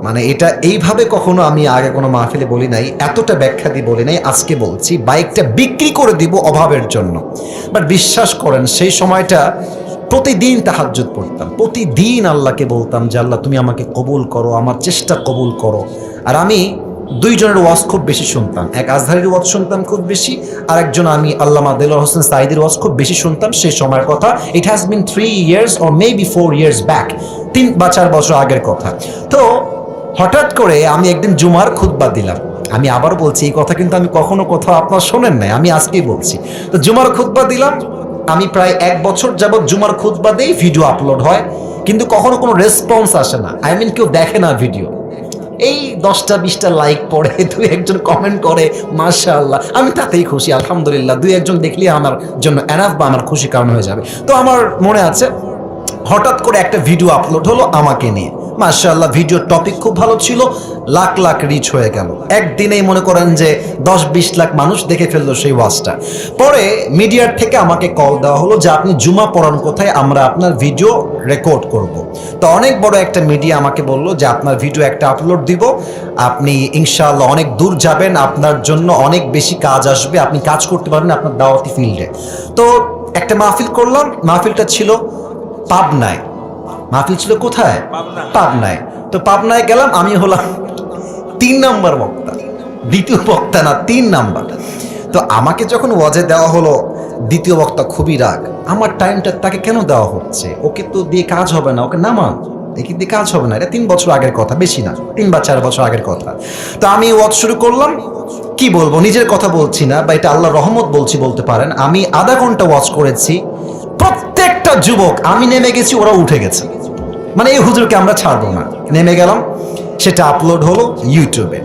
মানে এটা এইভাবে কখনো আমি আগে কোনো মাহফিলে বলি নাই, এতটা ব্যাখ্যা দিয়ে বলি নাই। আজকে বলছি বাইকটা বিক্রি করে দিব অভাবের জন্য। বাট বিশ্বাস করেন সেই সময়টা প্রতিদিন তাহাজ্জুদ পড়তাম, প্রতিদিন আল্লাহকে বলতাম যে আল্লাহ তুমি আমাকে কবুল করো, আমার চেষ্টা কবুল করো। আর আমি দুইজনের ওয়াজ খুব বেশি শুনতাম, এক আজহারির ওয়াজ শুনতাম খুব বেশি, আর একজন আমি আল্লামা দেলোয়ার হোসেন সাঈদীর ওয়াজ খুব বেশি শুনতাম সেই সময়ের কথা। It has been 3 years or maybe 4 years back, 3 বা 4 বছর আগের কথা। তো হঠাৎ করে আমি একদিন জুমার খুতবা দিলাম। আমি আবার বলছি এই কথা কিন্তু আমি কখনো কোথাও আপনার শোনেন নাই, আমি আজকেই বলছি। তো জুমার খুতবা দিলাম, আমি প্রায় 1 বছর যাবৎ জুমার খুতবা দেই, ভিডিও আপলোড হয়, কিন্তু কখনো কোনো রেসপন্স আসে না। আই মিন কেউ দেখে না ভিডিও, এই 10টা-20টা লাইক পড়ে, 2-1জন কমেন্ট করে মাশাআল্লাহ, আমি তাতেই খুশি, আলহামদুলিল্লাহ। 2-1জন দেখলে আমার জন্য এনাফ বা আমার খুশি কারণ হয়ে যাবে। তো আমার মনে আছে হঠাৎ করে একটা ভিডিও আপলোড হলো আমাকে নিয়ে, মাশাআল্লাহ ভিডিওর টপিক খুব ভালো ছিল, লাখ লাখ রিচ হয়ে গেল। একদিনেই মনে করেন যে 10-20 লাখ মানুষ দেখে ফেললো সেই ওয়াজটা। পরে মিডিয়ার থেকে আমাকে কল দেওয়া হলো যে আপনি জুমা পড়ান কোথায়, আমরা আপনার ভিডিও রেকর্ড করব। তো অনেক বড় একটা মিডিয়া আমাকে বলল যে আপনার ভিডিও একটা আপলোড দিব, আপনি ইনশাআল্লাহ অনেক দূর যাবেন, আপনার জন্য অনেক বেশি কাজ আসবে, আপনি কাজ করতে পারবেন আপনার দাওয়াতি ফিল্ডে। তো একটা মাহফিল করলাম, মাহফিলটা ছিল পাবনায়। মাহফিল ছিল কোথায়? পাবনায়। তো পাবনায় গেলাম, আমি হলাম 3 নাম্বার বক্তা, দ্বিতীয় বক্তা না, 3 নাম্বার। তো আমাকে যখন ওয়াজে দেওয়া হলো, দ্বিতীয় বক্তা খুবই রাগ, আমার টাইমটা তাকে কেন দেওয়া হচ্ছে, ওকে তো দিয়ে কাজ হবে না, ওকে নামান, একে দিয়ে কাজ হবে না। এটা 3 বছর আগের কথা, বেশি না, 3 বা 4 বছর আগের কথা। তো আমি ওয়াজ শুরু করলাম, কি বলবো, নিজের কথা বলছি না বা এটা আল্লাহর রহমত বলছি বলতে পারেন। আমি আধা ঘন্টা ওয়াজ করেছি, প্রত্যেকটা যুবক, আমি নেমে গেছি ওরা উঠে গেছে, মানে এই হুজুরকে আমরা ছাড়বো না। নেমে গেলাম, সেটা আপলোড হলো ইউটিউবে।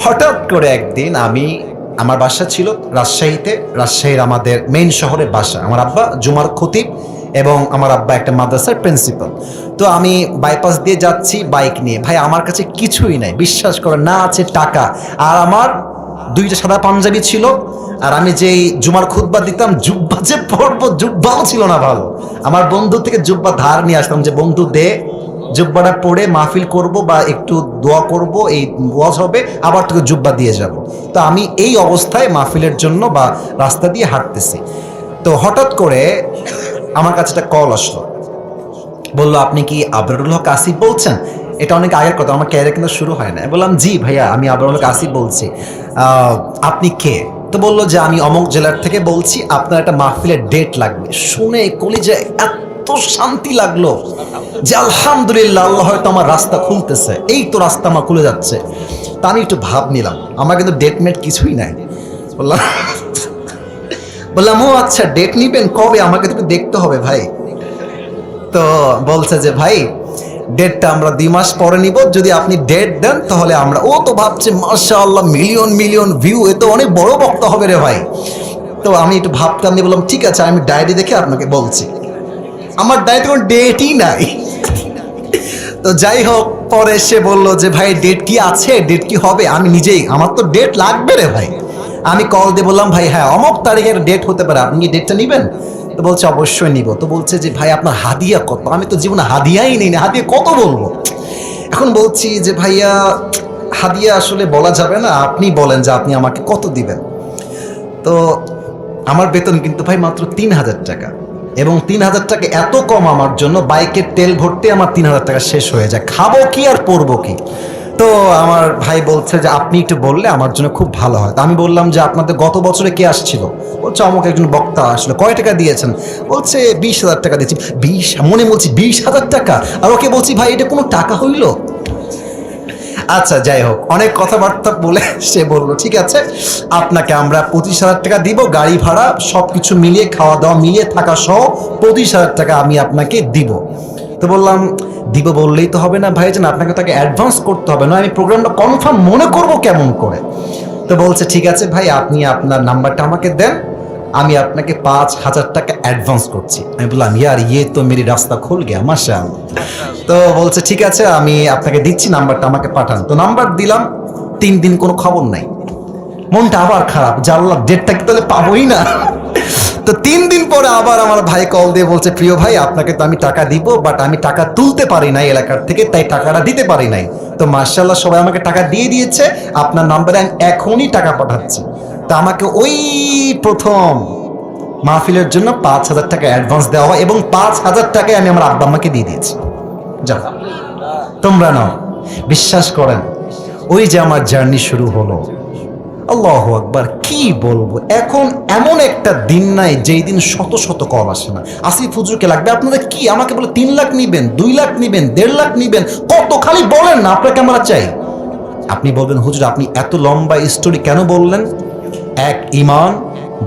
হঠাৎ করে একদিন আমার বাসা ছিল রাজশাহীতে, রাজশাহীর আমাদের মেইন শহরের বাসা। আমার আব্বা জুমার খতিব এবং আমার আব্বা একটা মাদ্রাসার প্রিন্সিপাল। তো আমি বাইপাস দিয়ে যাচ্ছি বাইক নিয়ে, ভাই আমার কাছে কিছুই নাই, বিশ্বাস করে না আছে টাকা, আর আমার 2টা সাদা পাঞ্জাবি ছিল। আর আমি যেই জুমার খুতবা দিতাম, জুব্বা যে পরবো, জুব্বাও ছিল না ভালো। আমার বন্ধু থেকে জুব্বা ধার নিয়ে আসতাম যে বন্ধু দে, জুব্বাটা পরে মাহফিল করব বা একটু দোয়া করব, এই ওয়াজ হবে, আবার তোকে জুব্বা দিয়ে যাব। তো আমি এই অবস্থায় মাহফিলের জন্য বা রাস্তা দিয়ে হাঁটতেছি। তো হঠাৎ করে আমার কাছে একটা কল আসলো, বললো আপনি কি আবরারুল হক আসিফ বলছেন? এটা অনেক আগের কথা, আমার ক্যারিয়ার কিন্তু শুরু হয় না। বললাম জি ভাইয়া, আমি আবরারুল হক আসিফ বলছি। আপনি কে? তো বললো যে আমি অমুক জেলার থেকে বলছি, আপনার একটা মাহফিলের ডেট লাগবে। শুনে কলিজায় এত শান্তি লাগলো যে আলহামদুলিল্লাহ, আল্লাহ হয়তো আমার রাস্তা খুলতেছে, এই তো রাস্তা আমার খুলে যাচ্ছে। তা আমি একটু ভাব নিলাম, আমার কিন্তু ডেট মেট কিছুই নাই। বললাম ও আচ্ছা, ডেট নিবেন কবে, আমাকে তো একটু দেখতে হবে ভাই। তো বলছে যে ভাই ডেটটা আমরা 2 মাস পরে নিব, যদি আপনি ডেট দেন তাহলে আমরা। ও তো ভাবছে মাশাআল্লাহ মিলিয়ন মিলিয়ন ভিউ, এ তো অনেক বড় বক্তা হবে রে ভাই। তো আমি একটু ভাবতাম, আমি বললাম ঠিক আছে, আমি ডায়েরি দেখে আপনাকে বলছি। আমার ডায়েরিতে কোনো ডেটই নাই। তো যাই হোক, পরে সে বললো যে ভাই ডেট কি আছে, ডেট কি হবে? আমি নিজেই, আমার তো ডেট লাগবে রে ভাই। আমি কল দিয়ে বললাম ভাই হ্যাঁ অমুক তারিখের ডেট হতে পারে, আপনি কি ডেটটা নেবেন? তো বলছে অবশ্যই নিব। তো বলছে যে ভাই আপনার হাদিয়া কত? আমি তো জীবনে হাদিয়াই নেই না, হাদিয়া কত বলবো। এখন বলছি যে ভাইয়া হাদিয়া আসলে বলা যাবে না, আপনি বলেন যে আপনি আমাকে কত দিবেন। তো আমার বেতন কিন্তু ভাই মাত্র 3000 টাকা, এবং 3000 টাকা এত কম আমার জন্য, বাইকের তেল ভরতে আমার 3000 টাকা শেষ হয়ে যায়, খাবো কি আর পরবো কি। তো আমার ভাই বলছে যে আপনি একটু বললে আমার জন্য খুব ভালো হয়। তো আমি বললাম যে আপনাদের গত বছরে কে আসছিল? বলছে অমুক একজন বক্তা আসলো। কয় টাকা দিয়েছেন? বলছে 20,000 টাকা দিয়েছি। মনে বলছি 20,000 টাকা, আর ওকে বলছি ভাই এটা কোনো টাকা হইল? আচ্ছা যাই হোক, অনেক কথাবার্তা বলে সে বললো ঠিক আছে, আপনাকে আমরা 25,000 টাকা দিব, গাড়ি ভাড়া সব কিছু মিলিয়ে, খাওয়া দাওয়া মিলিয়ে, থাকা সহ 25,000 টাকা আমি আপনাকে দিব। তো বললাম দিব বললেই তো হবে না ভাইজান, আপনাকে তাকে অ্যাডভান্স করতে হবে, না আমি প্রোগ্রামটা কনফার্ম মনে করব কেমন করে। তো বলছে ঠিক আছে ভাই, আপনি আপনার নাম্বারটা আমাকে দেন, আমি আপনাকে 5,000 টাকা অ্যাডভান্স করছি। আমি বললাম ইয়ার ইয়ে তো মেরি রাস্তা খুল গিয়া মাশাআল্লাহ। তো বলছে ঠিক আছে আমি আপনাকে দিচ্ছি, নাম্বারটা আমাকে পাঠান। তো নাম্বার দিলাম, 3 দিন কোনো খবর নাই। মনটা আবার খারাপ, জানলাম ডেটটা কি তাহলে পাবোই না। তো 3 দিন পরে আবার আমার ভাই কল দিয়ে বলছে প্রিয় ভাই আপনাকে তো আমি টাকা দিব, বাট আমি টাকা তুলতে পারি নাই এলাকার থেকে, তাই টাকাটা দিতে পারি নাই। তো মাশাআল্লাহ সবাই আমাকে টাকা দিয়ে দিয়েছে, আপনার নাম্বারে আমি এখনই টাকা পাঠাচ্ছি। তা আমাকে ওই প্রথম মাহফিলের জন্য 5,000 টাকা অ্যাডভান্স দেওয়া হয় এবং 5,000 টাকায় আমি আমার আব্বা আম্মাকে দিয়ে দিয়েছি। যাও তোমরা নাও। বিশ্বাস করেন, ওই যে আমার জার্নি শুরু হলো। আল্লাহু আকবার, কি বলবো। এখন এমন একটা দিন নাই যেই দিন শত শত কল আসে না। আসিফ হুজুরকে লাগবে, আপনাদের কি? আমাকে বলে 3 লাখ নিবেন, 2 লাখ নিবেন, 1.5 লাখ নিবেন, কত খালি বলেন না আপনাকে আমরা চাই। আপনি বলবেন হুজুর আপনি এত লম্বা স্টোরি কেন বললেন? 1 ঈমান,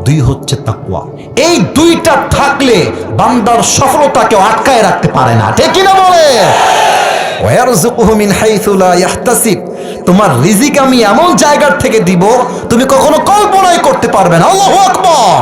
2 হচ্ছে তাকওয়া। এই 2টা থাকলে বান্দার সফলতাকেও আটকায় রাখতে পারে না, ঠিক কি না বলে? ওয়ারযুকুহু মিন হাইথু লা ইয়াহতাসিব, তোমার রিজিক আমি এমন জায়গার থেকে দিব তুমি কখনো কল্পনাই করতে পারবে না। আল্লাহু আকবার।